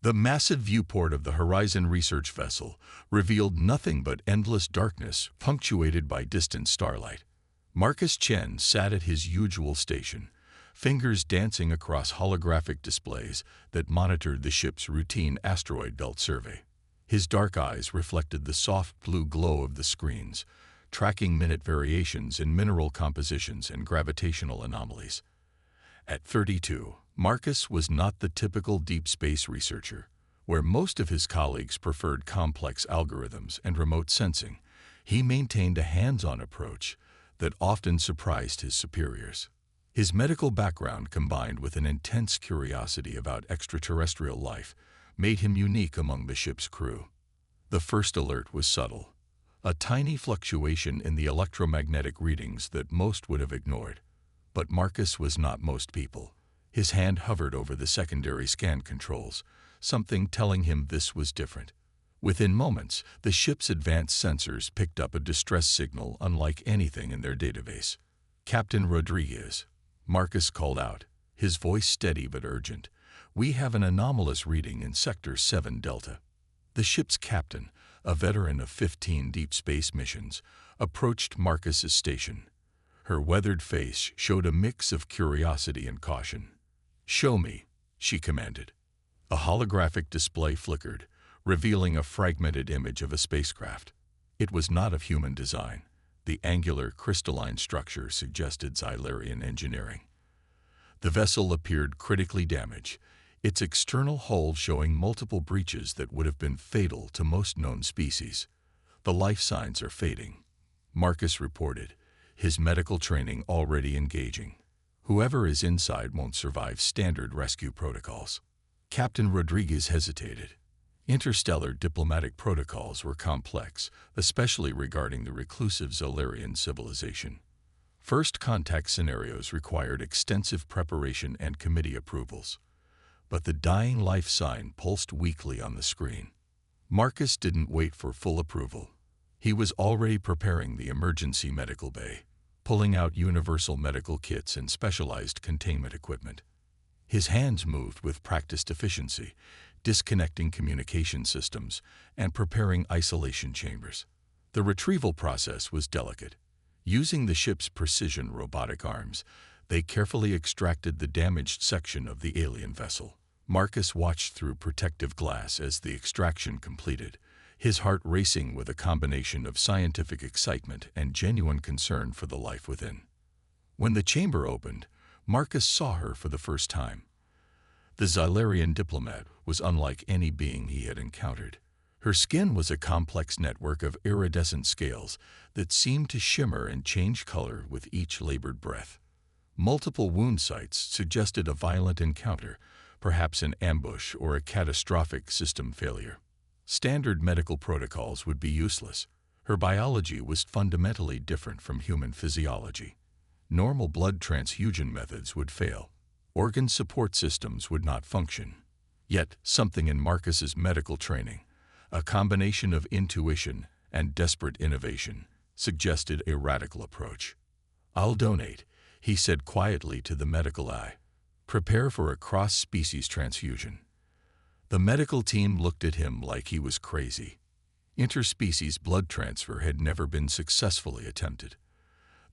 The massive viewport of the Horizon research vessel revealed nothing but endless darkness punctuated by distant starlight. Marcus Chen sat at his usual station, fingers dancing across holographic displays that monitored the ship's routine asteroid belt survey. His dark eyes reflected the soft blue glow of the screens, tracking minute variations in mineral compositions and gravitational anomalies. At 32, Marcus was not the typical deep space researcher, where most of his colleagues preferred complex algorithms and remote sensing. He maintained a hands-on approach that often surprised his superiors. His medical background, combined with an intense curiosity about extraterrestrial life, made him unique among the ship's crew. The first alert was subtle, a tiny fluctuation in the electromagnetic readings that most would have ignored. But Marcus was not most people. His hand hovered over the secondary scan controls, something telling him this was different. Within moments, the ship's advanced sensors picked up a distress signal unlike anything in their database. "Captain Rodriguez," Marcus called out, his voice steady but urgent. "We have an anomalous reading in Sector 7 Delta." The ship's captain, a veteran of 15 deep space missions, approached Marcus's station. Her weathered face showed a mix of curiosity and caution. "Show me," she commanded. A holographic display flickered, revealing a fragmented image of a spacecraft. It was not of human design. The angular, crystalline structure suggested Xylarian engineering. The vessel appeared critically damaged, its external hull showing multiple breaches that would have been fatal to most known species. "The life signs are fading," Marcus reported, his medical training already engaging. "Whoever is inside won't survive standard rescue protocols." Captain Rodriguez hesitated. Interstellar diplomatic protocols were complex, especially regarding the reclusive Xylarian civilization. First contact scenarios required extensive preparation and committee approvals. But the dying life sign pulsed weakly on the screen. Marcus didn't wait for full approval. He was already preparing the emergency medical bay, pulling out universal medical kits and specialized containment equipment. His hands moved with practiced efficiency, disconnecting communication systems and preparing isolation chambers. The retrieval process was delicate. Using the ship's precision robotic arms, they carefully extracted the damaged section of the alien vessel. Marcus watched through protective glass as the extraction completed, his heart racing with a combination of scientific excitement and genuine concern for the life within. When the chamber opened, Marcus saw her for the first time. The Xylarian diplomat was unlike any being he had encountered. Her skin was a complex network of iridescent scales that seemed to shimmer and change color with each labored breath. Multiple wound sites suggested a violent encounter, perhaps an ambush or a catastrophic system failure. Standard medical protocols would be useless. Her biology was fundamentally different from human physiology. Normal blood transfusion methods would fail. Organ support systems would not function. Yet something in Marcus's medical training, a combination of intuition and desperate innovation, suggested a radical approach. "I'll donate," he said quietly to the medical eye. "Prepare for a cross-species transfusion." The medical team looked at him like he was crazy. Interspecies blood transfer had never been successfully attempted.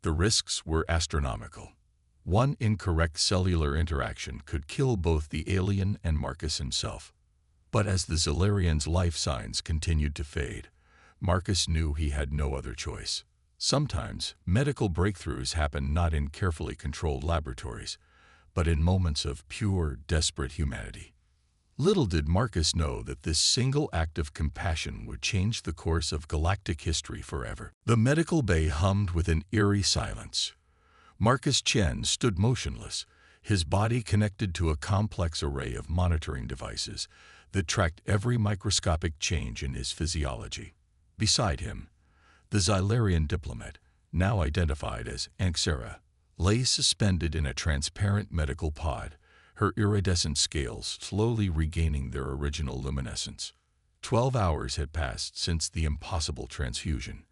The risks were astronomical. One incorrect cellular interaction could kill both the alien and Marcus himself. But as the Xylarian's life signs continued to fade, Marcus knew he had no other choice. Sometimes, medical breakthroughs happen not in carefully controlled laboratories, but in moments of pure, desperate humanity. Little did Marcus know that this single act of compassion would change the course of galactic history forever. The medical bay hummed with an eerie silence. Marcus Chen stood motionless, his body connected to a complex array of monitoring devices that tracked every microscopic change in his physiology. Beside him, the Xylarian diplomat, now identified as Anxera, lay suspended in a transparent medical pod, her iridescent scales slowly regaining their original luminescence. 12 hours had passed since the impossible transfusion.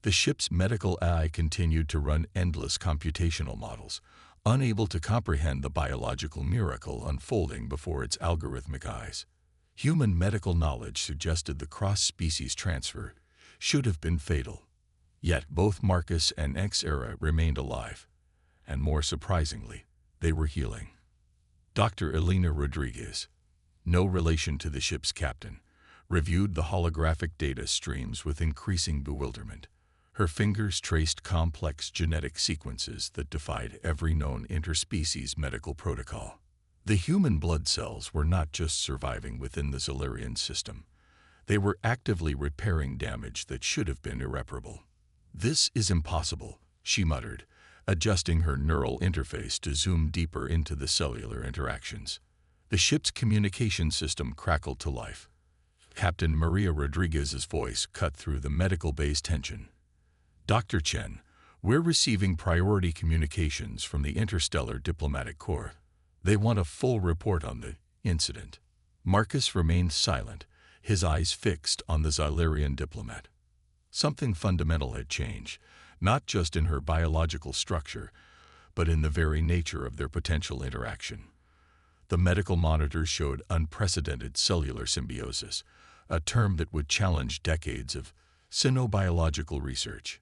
The ship's medical eye continued to run endless computational models, unable to comprehend the biological miracle unfolding before its algorithmic eyes. Human medical knowledge suggested the cross-species transfer should have been fatal. Yet both Marcus and Xera remained alive, and more surprisingly, they were healing. Dr. Elena Rodriguez, no relation to the ship's captain, reviewed the holographic data streams with increasing bewilderment. Her fingers traced complex genetic sequences that defied every known interspecies medical protocol. The human blood cells were not just surviving within the Zolarian system. They were actively repairing damage that should have been irreparable. "This is impossible," she muttered, adjusting her neural interface to zoom deeper into the cellular interactions. The ship's communication system crackled to life. Captain Maria Rodriguez's voice cut through the medical bay's tension. "Dr. Chen, we're receiving priority communications from the Interstellar Diplomatic Corps. They want a full report on the incident." Marcus remained silent, his eyes fixed on the Zolarian diplomat. Something fundamental had changed, not just in her biological structure, but in the very nature of their potential interaction. The medical monitors showed unprecedented cellular symbiosis, a term that would challenge decades of cynobiological research.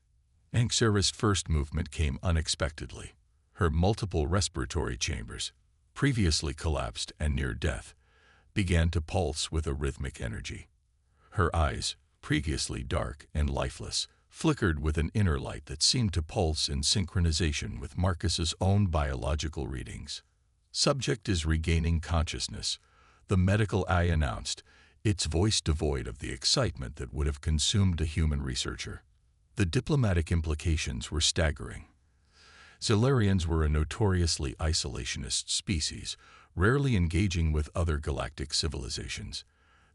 Xera's first movement came unexpectedly. Her multiple respiratory chambers, previously collapsed and near death, began to pulse with a rhythmic energy. Her eyes, previously dark and lifeless, flickered with an inner light that seemed to pulse in synchronization with Marcus's own biological readings. "Subject is regaining consciousness," the medical eye announced, its voice devoid of the excitement that would have consumed a human researcher. The diplomatic implications were staggering. Zolarians were a notoriously isolationist species, rarely engaging with other galactic civilizations.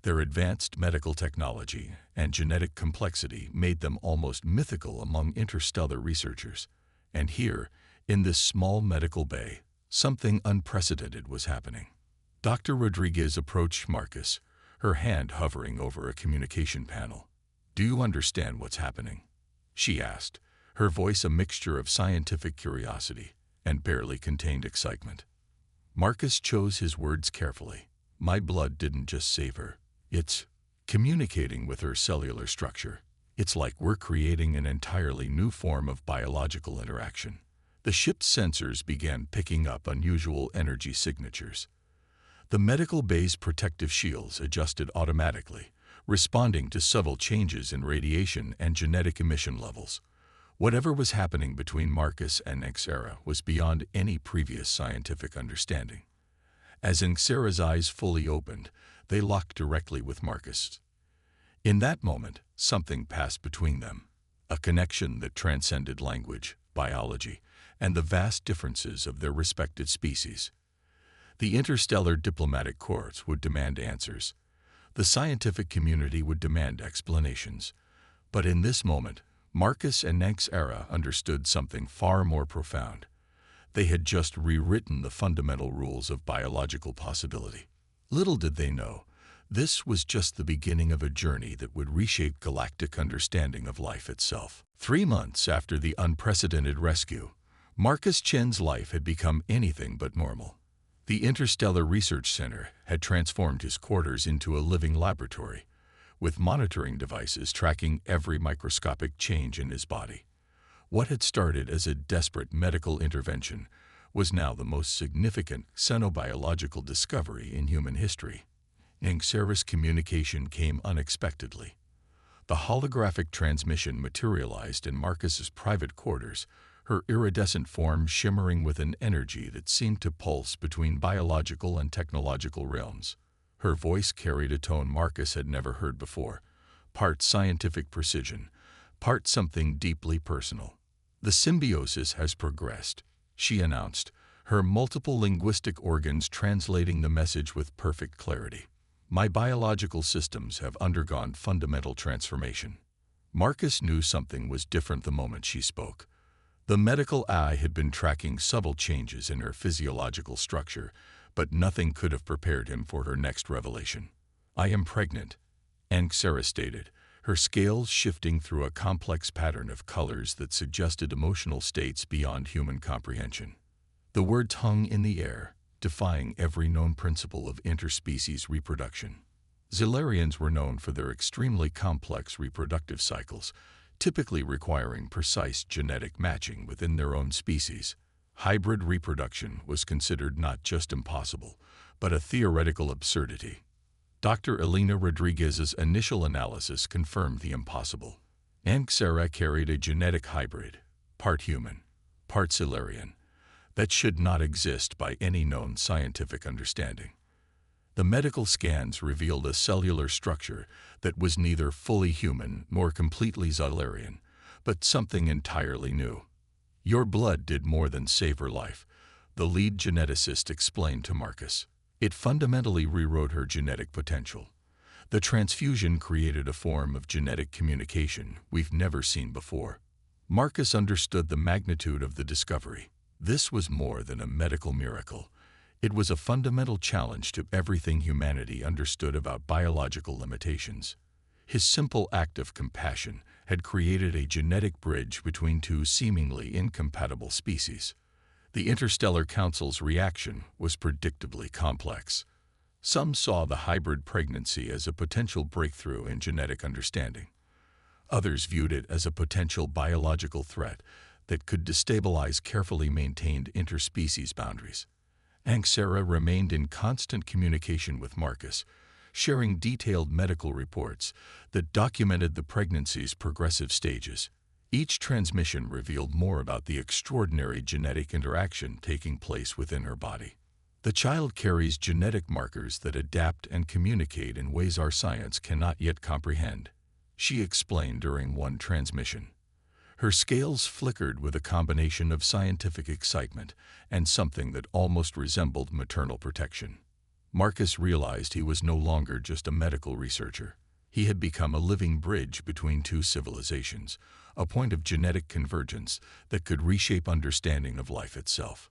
Their advanced medical technology and genetic complexity made them almost mythical among interstellar researchers. And here, in this small medical bay, something unprecedented was happening. Dr. Rodriguez approached Marcus, her hand hovering over a communication panel. "Do you understand what's happening?" she asked, her voice a mixture of scientific curiosity and barely contained excitement. Marcus chose his words carefully. "My blood didn't just save her. It's communicating with her cellular structure. It's like we're creating an entirely new form of biological interaction." The ship's sensors began picking up unusual energy signatures. The medical bay's protective shields adjusted automatically, responding to subtle changes in radiation and genetic emission levels. Whatever was happening between Marcus and Xera was beyond any previous scientific understanding. As Xera's eyes fully opened, they locked directly with Marcus. In that moment, something passed between them, a connection that transcended language, biology, and the vast differences of their respective species. The Interstellar Diplomatic Corps would demand answers. The scientific community would demand explanations. But in this moment, Marcus and Xera understood something far more profound. They had just rewritten the fundamental rules of biological possibility. Little did they know, this was just the beginning of a journey that would reshape galactic understanding of life itself. 3 months after the unprecedented rescue, Marcus Chen's life had become anything but normal. The Interstellar Research Center had transformed his quarters into a living laboratory, with monitoring devices tracking every microscopic change in his body. What had started as a desperate medical intervention was now the most significant xenobiological discovery in human history. Xera's communication came unexpectedly. The holographic transmission materialized in Marcus's private quarters, her iridescent form shimmering with an energy that seemed to pulse between biological and technological realms. Her voice carried a tone Marcus had never heard before, part scientific precision, part something deeply personal. "The symbiosis has progressed," she announced, her multiple linguistic organs translating the message with perfect clarity. "My biological systems have undergone fundamental transformation." Marcus knew something was different the moment she spoke. The medical eye had been tracking subtle changes in her physiological structure, but nothing could have prepared him for her next revelation. "I am pregnant," Xera stated, her scales shifting through a complex pattern of colors that suggested emotional states beyond human comprehension. The words hung in the air, defying every known principle of interspecies reproduction. Xilarians were known for their extremely complex reproductive cycles, typically requiring precise genetic matching within their own species. Hybrid reproduction was considered not just impossible, but a theoretical absurdity. Dr. Elena Rodriguez's initial analysis confirmed the impossible. Anxera carried a genetic hybrid, part human, part Xilarian, that should not exist by any known scientific understanding. The medical scans revealed a cellular structure that was neither fully human nor completely Xilarian, but something entirely new. "Your blood did more than save her life," the lead geneticist explained to Marcus. "It fundamentally rewrote her genetic potential. The transfusion created a form of genetic communication we've never seen before." Marcus understood the magnitude of the discovery. This was more than a medical miracle. It was a fundamental challenge to everything humanity understood about biological limitations. His simple act of compassion had created a genetic bridge between two seemingly incompatible species. The Interstellar Council's reaction was predictably complex. Some saw the hybrid pregnancy as a potential breakthrough in genetic understanding. Others viewed it as a potential biological threat that could destabilize carefully maintained interspecies boundaries. Anxera remained in constant communication with Marcus, sharing detailed medical reports that documented the pregnancy's progressive stages. Each transmission revealed more about the extraordinary genetic interaction taking place within her body. "The child carries genetic markers that adapt and communicate in ways our science cannot yet comprehend," she explained during one transmission. Her scales flickered with a combination of scientific excitement and something that almost resembled maternal protection. Marcus realized he was no longer just a medical researcher. He had become a living bridge between two civilizations, a point of genetic convergence that could reshape understanding of life itself.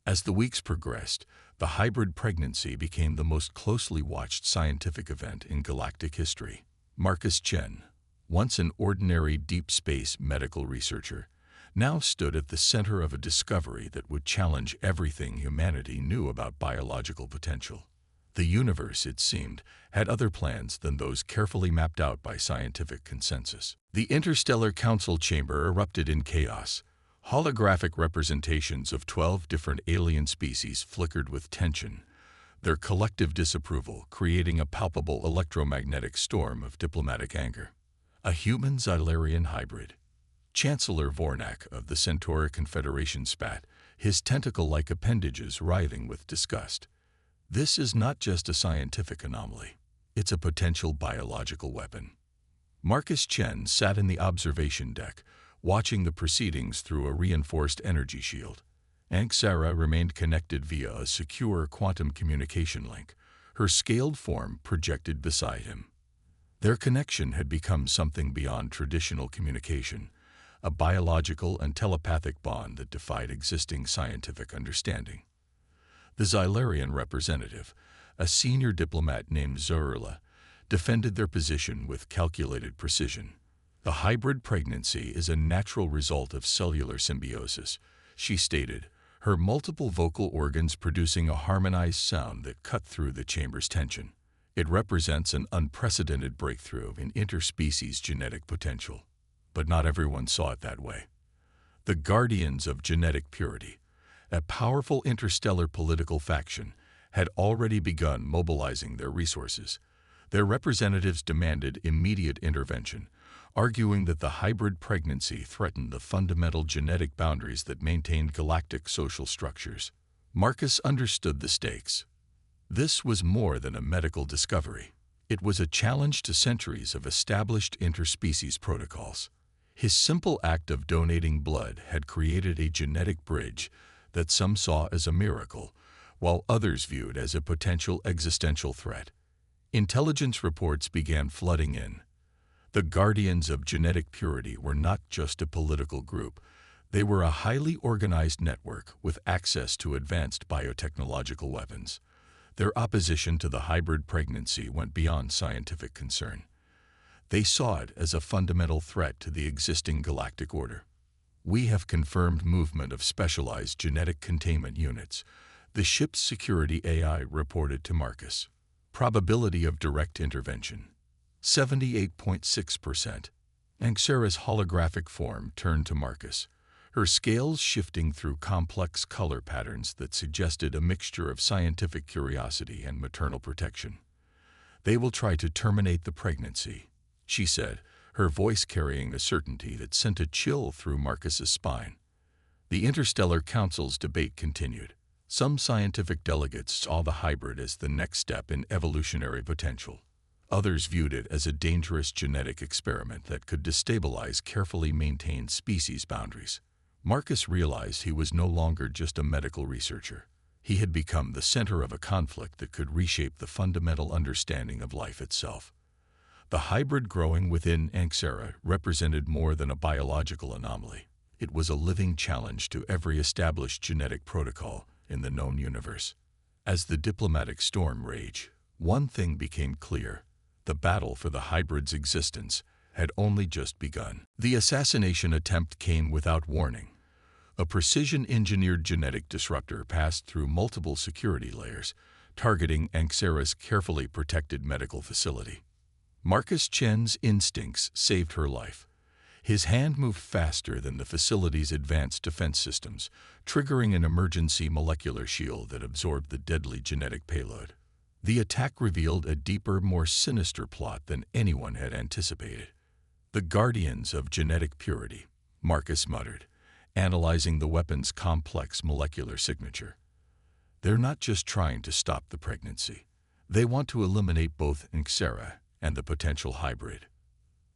As the weeks progressed, the hybrid pregnancy became the most closely watched scientific event in galactic history. Marcus Chen, once an ordinary deep space medical researcher, now stood at the center of a discovery that would challenge everything humanity knew about biological potential. The universe, it seemed, had other plans than those carefully mapped out by scientific consensus. The Interstellar Council chamber erupted in chaos. Holographic representations of 12 different alien species flickered with tension, their collective disapproval creating a palpable electromagnetic storm of diplomatic anger. A human Xilarian hybrid. Chancellor Vornak of the Centauri Confederation spat, his tentacle-like appendages writhing with disgust. "This is not just a scientific anomaly. It's a potential biological weapon." Marcus Chen sat in the observation deck, watching the proceedings through a reinforced energy shield. Anxera remained connected via a secure quantum communication link, her scaled form projected beside him. Their connection had become something beyond traditional communication, a biological and telepathic bond that defied existing scientific understanding. The Xilarian representative, a senior diplomat named Zorla, defended their position with calculated precision. "The hybrid pregnancy is a natural result of cellular symbiosis," she stated, her multiple vocal organs producing a harmonized sound that cut through the chamber's tension. "It represents an unprecedented breakthrough in interspecies genetic potential." But not everyone saw it that way. The Guardians of Genetic Purity, a powerful interstellar political faction, had already begun mobilizing their resources. Their representatives demanded immediate intervention, arguing that the hybrid pregnancy threatened the fundamental genetic boundaries that maintained galactic social structures. Marcus understood the stakes. This was more than a medical discovery. It was a challenge to centuries of established interspecies protocols. His simple act of donating blood had created a genetic bridge that some saw as a miracle, while others viewed as a potential existential threat. Intelligence reports began flooding in. The Guardians of Genetic Purity were not just a political group. They were a highly organized network with access to advanced biotechnological weapons. Their opposition to the hybrid pregnancy went beyond scientific concern. They saw it as a fundamental threat to the existing galactic order. "We have confirmed movement of specialized genetic containment units," the ship's security AI reported to Marcus. Probability of direct intervention, 78.6%. Anxera's holographic form turned to Marcus, her scales shifting through complex color patterns that suggested a mixture of scientific curiosity and maternal protection. "They will try to terminate the pregnancy," she said, her voice carrying a certainty that sent a chill through Marcus's spine. The Interstellar Council's debate continued. Some scientific delegates saw the hybrid as the next step in evolutionary potential. Others viewed it as a dangerous genetic experiment that could destabilize carefully maintained species boundaries. Marcus realized he was no longer just a medical researcher. He had become the center of a conflict that could reshape the fundamental understanding of life itself. The hybrid growing within Anxera represented more than a biological anomaly. It was a living challenge to every established genetic protocol in the known universe. As the diplomatic storm raged, one thing became clear: the battle for the hybrid's existence had only just begun. The assassination attempt came without warning. A precision-engineered genetic disruptor passed through multiple security layers, targeting Anxera's carefully protected medical facility. Marcus Chen's instincts saved her life. His hand moved faster than the facility's advanced defense systems, triggering an emergency molecular shield that absorbed the deadly genetic payload. The attack revealed a deeper, more sinister plot than anyone had anticipated. "The Guardians of Genetic Purity," Marcus muttered, analyzing the weapon's complex molecular signature. "They're not just trying to stop the pregnancy. They want to eliminate both Anxera and the potential hybrid."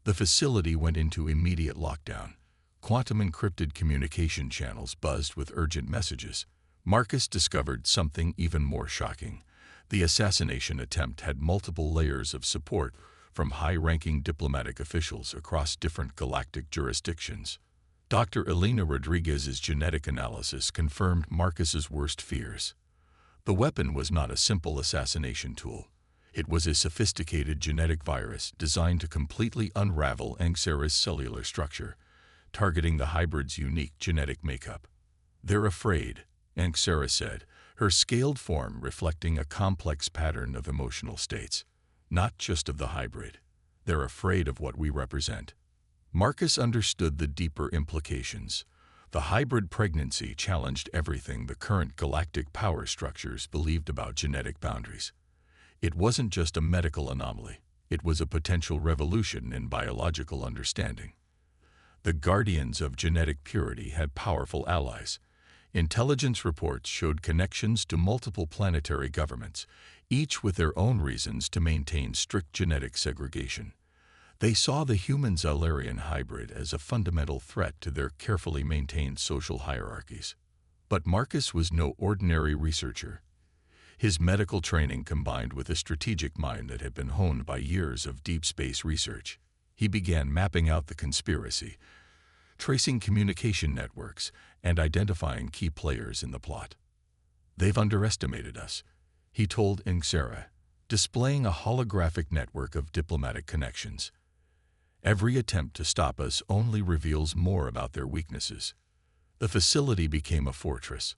The facility went into immediate lockdown. Quantum-encrypted communication channels buzzed with urgent messages. Marcus discovered something even more shocking. The assassination attempt had multiple layers of support from high-ranking diplomatic officials across different galactic jurisdictions. Dr. Elena Rodriguez's genetic analysis confirmed Marcus's worst fears. The weapon was not a simple assassination tool. It was a sophisticated genetic virus designed to completely unravel Anxera's cellular structure, targeting the hybrid's unique genetic makeup. "They're afraid," Anxera said, her scaled form reflecting a complex pattern of emotional states. "Not just of the hybrid. They're afraid of what we represent." Marcus understood the deeper implications. The hybrid pregnancy challenged everything the current galactic power structures believed about genetic boundaries. It wasn't just a medical anomaly. It was a potential revolution in biological understanding. The Guardians of Genetic Purity had powerful allies. Intelligence reports showed connections to multiple planetary governments, each with their own reasons to maintain strict genetic segregation. They saw the human-Zellarian hybrid as a fundamental threat to their carefully maintained social hierarchies. But Marcus was no ordinary researcher. His medical training combined with a strategic mind that had been honed by years of deep space research. He began mapping out the conspiracy, tracing communication networks, and identifying key players in the plot. "They've underestimated us," he told Anxera, displaying a holographic network of diplomatic connections. "Every attempt to stop us only reveals more about their weaknesses." The facility became a fortress.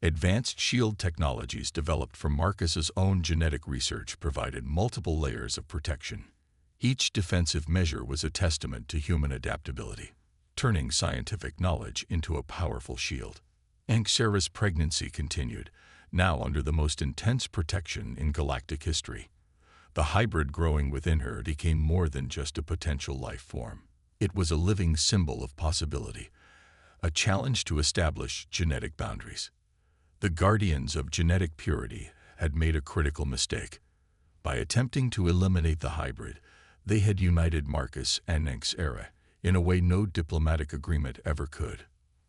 Advanced shield technologies developed from Marcus's own genetic research provided multiple layers of protection. Each defensive measure was a testament to human adaptability, turning scientific knowledge into a powerful shield. Anxera's pregnancy continued, now under the most intense protection in galactic history. The hybrid growing within her became more than just a potential life form. It was a living symbol of possibility, a challenge to establish genetic boundaries. The Guardians of Genetic Purity had made a critical mistake. By attempting to eliminate the hybrid, they had united Marcus and Anxera in a way no diplomatic agreement ever could.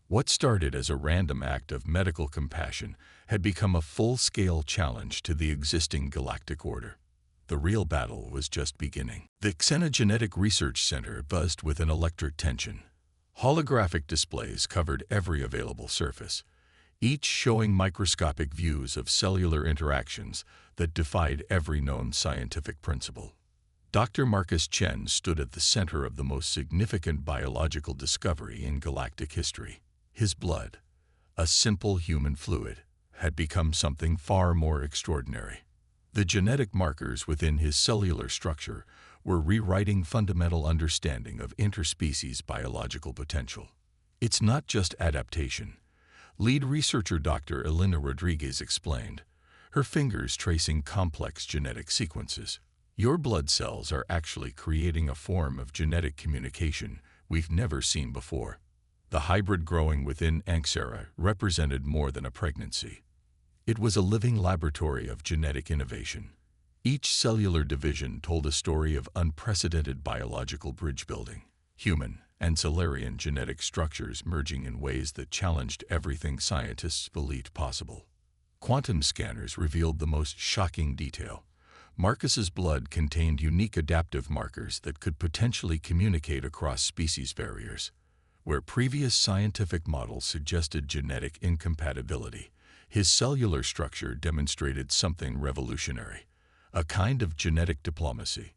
What started as a random act of medical compassion had become a full-scale challenge to the existing galactic order. The real battle was just beginning. The Xenogenetic Research Center buzzed with an electric tension. Holographic displays covered every available surface, each showing microscopic views of cellular interactions that defied every known scientific principle. Dr. Marcus Chen stood at the center of the most significant biological discovery in galactic history. His blood, a simple human fluid, had become something far more extraordinary. The genetic markers within his cellular structure were rewriting fundamental understanding of interspecies biological potential. It's not just adaptation. Lead researcher Dr. Elena Rodriguez explained, her fingers tracing complex genetic sequences. Your blood cells are actually creating a form of genetic communication we've never seen before. The hybrid growing within Anxera represented more than a pregnancy. It was a living laboratory of genetic innovation. Each cellular division told a story of unprecedented biological bridge building, human and Solarian genetic structures merging in ways that challenged everything scientists believed possible. Quantum scanners revealed the most shocking detail. Marcus's blood contained unique adaptive markers that could potentially communicate across species barriers. Where previous scientific models suggested genetic incompatibility, his cellular structure demonstrated something revolutionary, a kind of genetic diplomacy.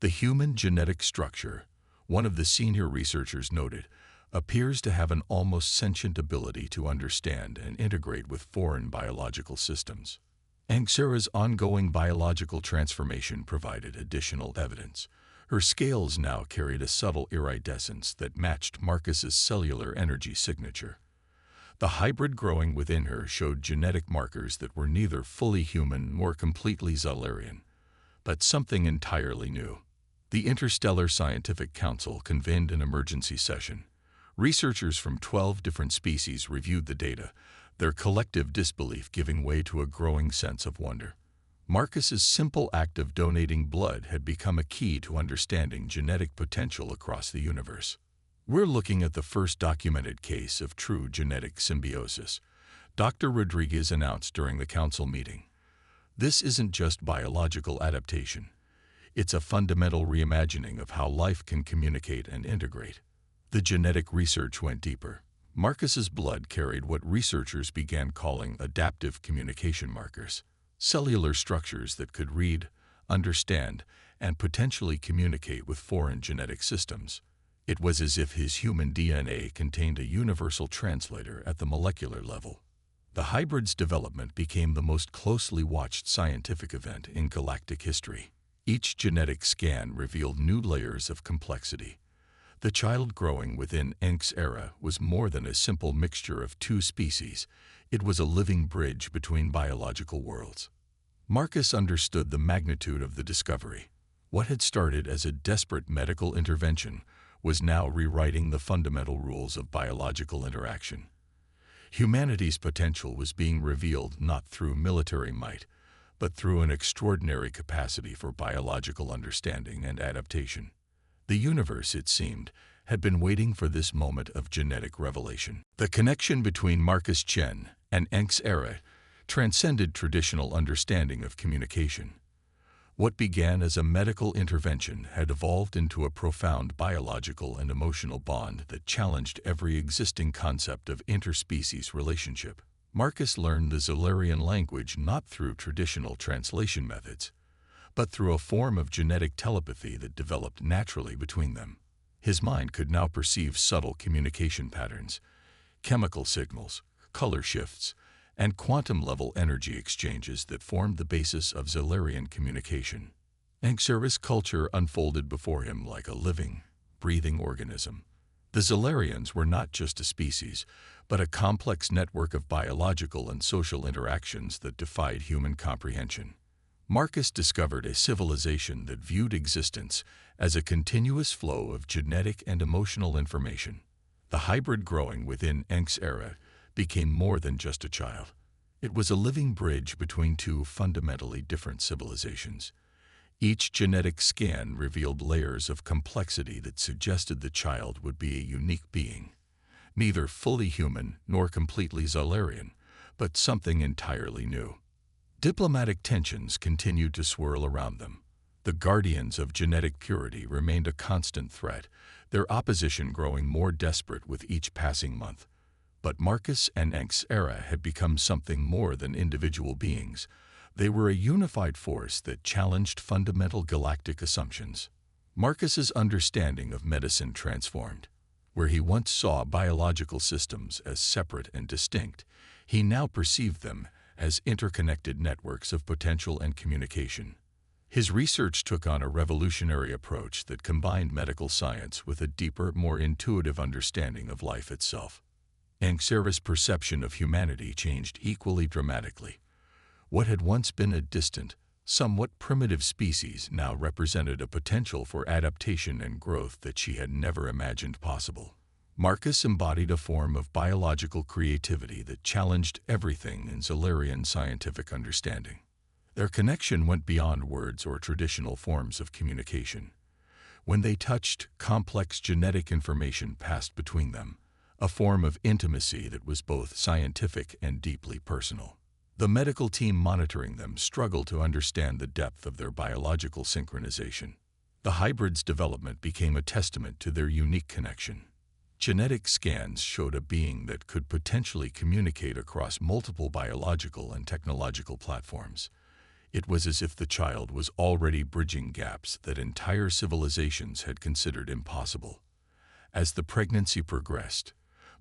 The human genetic structure, one of the senior researchers noted, appears to have an almost sentient ability to understand and integrate with foreign biological systems. Anxera's ongoing biological transformation provided additional evidence. Her scales now carried a subtle iridescence that matched Marcus's cellular energy signature. The hybrid growing within her showed genetic markers that were neither fully human nor completely Solarian, but something entirely new. The Interstellar Scientific Council convened an emergency session. Researchers from 12 different species reviewed the data, their collective disbelief giving way to a growing sense of wonder. Marcus's simple act of donating blood had become a key to understanding genetic potential across the universe. We're looking at the first documented case of true genetic symbiosis, Dr. Rodriguez announced during the council meeting. This isn't just biological adaptation. It's a fundamental reimagining of how life can communicate and integrate. The genetic research went deeper. Marcus's blood carried what researchers began calling adaptive communication markers, cellular structures that could read, understand, and potentially communicate with foreign genetic systems. It was as if his human DNA contained a universal translator at the molecular level. The hybrid's development became the most closely watched scientific event in galactic history. Each genetic scan revealed new layers of complexity. The child growing within Anxera was more than a simple mixture of two species. It was a living bridge between biological worlds. Marcus understood the magnitude of the discovery. What had started as a desperate medical intervention was now rewriting the fundamental rules of biological interaction. Humanity's potential was being revealed not through military might, but through an extraordinary capacity for biological understanding and adaptation. The universe, it seemed, had been waiting for this moment of genetic revelation. The connection between Marcus Chen and Anxera transcended traditional understanding of communication. What began as a medical intervention had evolved into a profound biological and emotional bond that challenged every existing concept of interspecies relationship. Marcus learned the Solarian language not through traditional translation methods, but through a form of genetic telepathy that developed naturally between them. His mind could now perceive subtle communication patterns, chemical signals, color shifts, and quantum-level energy exchanges that formed the basis of Solarian communication. Anxera's culture unfolded before him like a living, breathing organism. The Solarians were not just a species, but a complex network of biological and social interactions that defied human comprehension. Marcus discovered a civilization that viewed existence as a continuous flow of genetic and emotional information. The hybrid growing within Anxera became more than just a child. It was a living bridge between two fundamentally different civilizations. Each genetic scan revealed layers of complexity that suggested the child would be a unique being, neither fully human nor completely Solarian, but something entirely new. Diplomatic tensions continued to swirl around them. The guardians of genetic purity remained a constant threat, their opposition growing more desperate with each passing month. But Marcus and Anxera had become something more than individual beings. They were a unified force that challenged fundamental galactic assumptions. Marcus's understanding of medicine transformed. Where he once saw biological systems as separate and distinct, he now perceived them as interconnected networks of potential and communication. His research took on a revolutionary approach that combined medical science with a deeper, more intuitive understanding of life itself. Anxera's perception of humanity changed equally dramatically. What had once been a distant, somewhat primitive species now represented a potential for adaptation and growth that she had never imagined possible. Marcus embodied a form of biological creativity that challenged everything in Zilarian scientific understanding. Their connection went beyond words or traditional forms of communication. When they touched, complex genetic information passed between them, a form of intimacy that was both scientific and deeply personal. The medical team monitoring them struggled to understand the depth of their biological synchronization. The hybrid's development became a testament to their unique connection. Genetic scans showed a being that could potentially communicate across multiple biological and technological platforms. It was as if the child was already bridging gaps that entire civilizations had considered impossible. As the pregnancy progressed,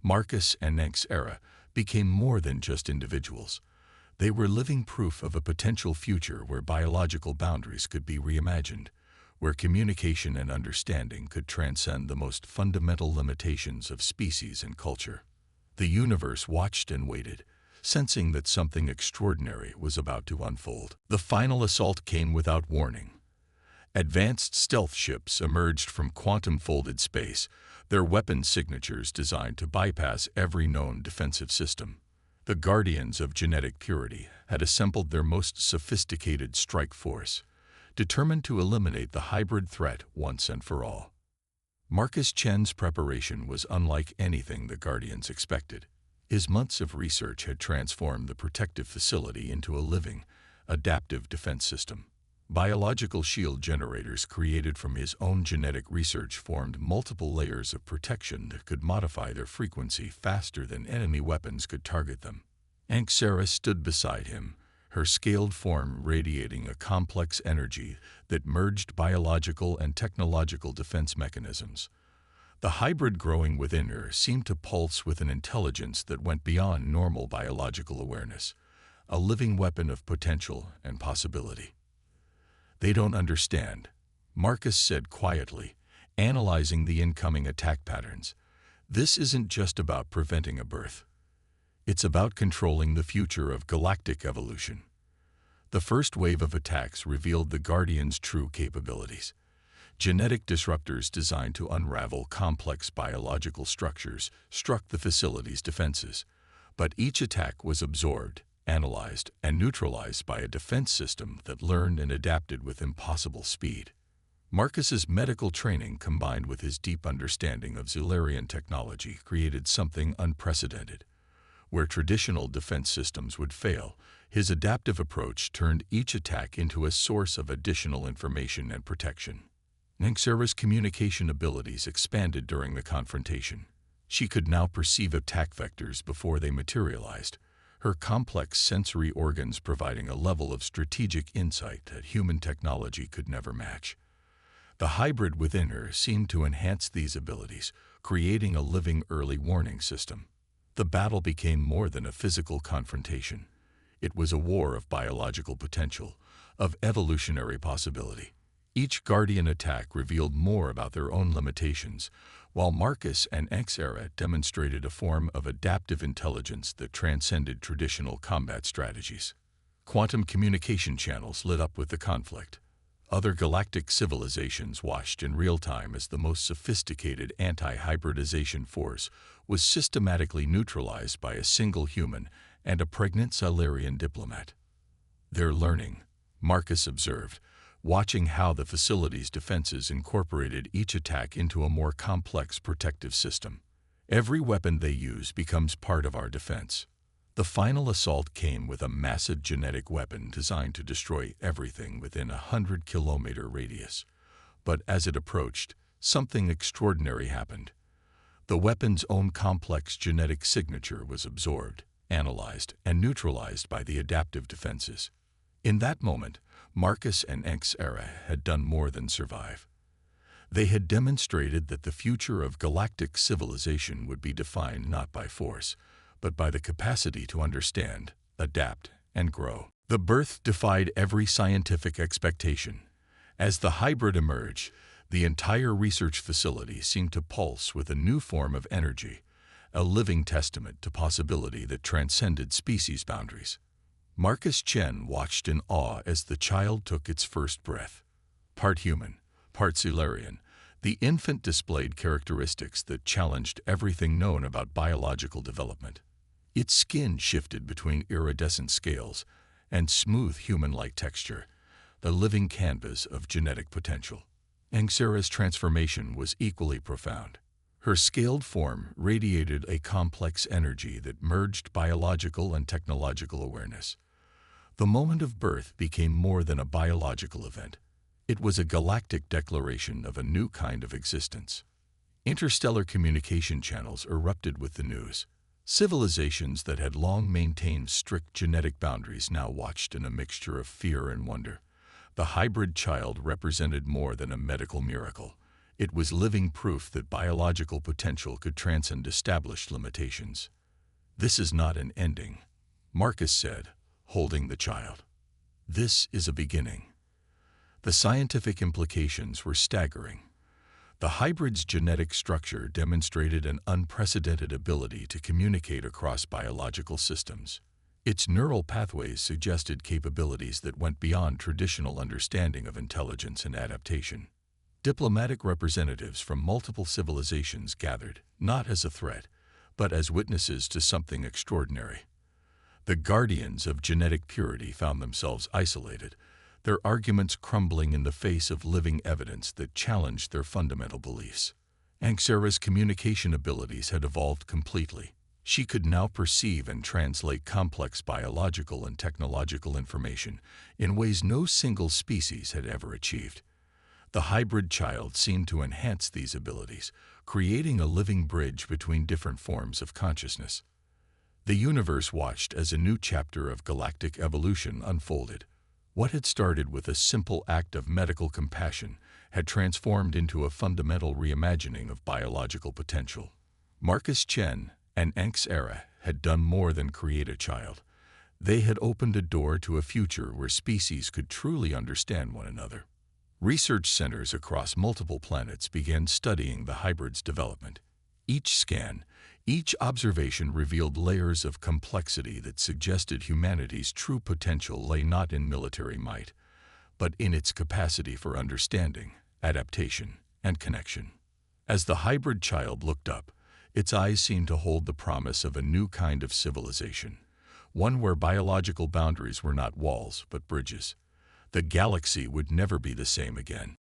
Marcus and Anxera became more than just individuals. They were living proof of a potential future where biological boundaries could be reimagined, where communication and understanding could transcend the most fundamental limitations of species and culture. The universe watched and waited, sensing that something extraordinary was about to unfold. The final assault came without warning. Advanced stealth ships emerged from quantum-folded space, their weapon signatures designed to bypass every known defensive system. The Guardians of Genetic Purity had assembled their most sophisticated strike force, determined to eliminate the hybrid threat once and for all. Marcus Chen's preparation was unlike anything the Guardians expected. His months of research had transformed the protective facility into a living, adaptive defense system. Biological shield generators created from his own genetic research formed multiple layers of protection that could modify their frequency faster than enemy weapons could target them. Anxera stood beside him, her scaled form radiating a complex energy that merged biological and technological defense mechanisms. The hybrid growing within her seemed to pulse with an intelligence that went beyond normal biological awareness, a living weapon of potential and possibility. "They don't understand," Marcus said quietly, analyzing the incoming attack patterns. "This isn't just about preventing a birth. It's about controlling the future of galactic evolution." The first wave of attacks revealed the Guardians' true capabilities. Genetic disruptors designed to unravel complex biological structures struck the facility's defenses, but each attack was absorbed, analyzed, and neutralized by a defense system that learned and adapted with impossible speed. Marcus's medical training combined with his deep understanding of Zilarian technology created something unprecedented. Where traditional defense systems would fail, his adaptive approach turned each attack into a source of additional information and protection. Anxera's communication abilities expanded during the confrontation. She could now perceive attack vectors before they materialized, her complex sensory organs providing a level of strategic insight that human technology could never match. The hybrid within her seemed to enhance these abilities, creating a living early warning system. The battle became more than a physical confrontation. It was a war of biological potential, of evolutionary possibility. Each Guardian attack revealed more about their own limitations, while Marcus and Anxera demonstrated a form of adaptive intelligence that transcended traditional combat strategies. Quantum communication channels lit up with the conflict. Other galactic civilizations watched in real time as the most sophisticated anti-hybridization force was systematically neutralized by a single human and a pregnant Zilarian diplomat. "They're learning," Marcus observed, watching how the facility's defenses incorporated each attack into a more complex protective system. "Every weapon they use becomes part of our defense." The final assault came with a massive genetic weapon designed to destroy everything within a 100-kilometer radius. But as it approached, something extraordinary happened. The weapon's own complex genetic signature was absorbed, analyzed, and neutralized by the adaptive defenses. In that moment, Marcus and Anxera had done more than survive. They had demonstrated that the future of galactic civilization would be defined not by force, but by the capacity to understand, adapt, and grow. The birth defied every scientific expectation. As the hybrid emerged, the entire research facility seemed to pulse with a new form of energy, a living testament to possibility that transcended species boundaries. Marcus Chen watched in awe as the child took its first breath. Part human, part Silurian, the infant displayed characteristics that challenged everything known about biological development. Its skin shifted between iridescent scales and smooth human-like texture, the living canvas of genetic potential. Anxera's transformation was equally profound. Her scaled form radiated a complex energy that merged biological and technological awareness. The moment of birth became more than a biological event. It was a galactic declaration of a new kind of existence. Interstellar communication channels erupted with the news. Civilizations that had long maintained strict genetic boundaries now watched in a mixture of fear and wonder. The hybrid child represented more than a medical miracle. It was living proof that biological potential could transcend established limitations. "This is not an ending," Marcus said, holding the child. "This is a beginning." The scientific implications were staggering. The hybrid's genetic structure demonstrated an unprecedented ability to communicate across biological systems. Its neural pathways suggested capabilities that went beyond traditional understanding of intelligence and adaptation. Diplomatic representatives from multiple civilizations gathered, not as a threat, but as witnesses to something extraordinary. The guardians of genetic purity found themselves isolated, their arguments crumbling in the face of living evidence that challenged their fundamental beliefs. Anxera's communication abilities had evolved completely. She could now perceive and translate complex biological and technological information in ways no single species had ever achieved. The hybrid child seemed to enhance these abilities, creating a living bridge between different forms of consciousness. The universe watched as a new chapter of galactic evolution unfolded. What had started with a simple act of medical compassion had transformed into a fundamental reimagining of biological potential. Marcus Chen and Anxera had done more than create a child. They had opened a door to a future where species could truly understand one another. Research centers across multiple planets began studying the hybrid's development. Each scan, each observation revealed layers of complexity that suggested humanity's true potential lay not in military might, but in its capacity for understanding, adaptation, and connection. As the hybrid child looked up, its eyes seemed to hold the promise of a new kind of civilization, one where biological boundaries were not walls but bridges. The galaxy would never be the same again.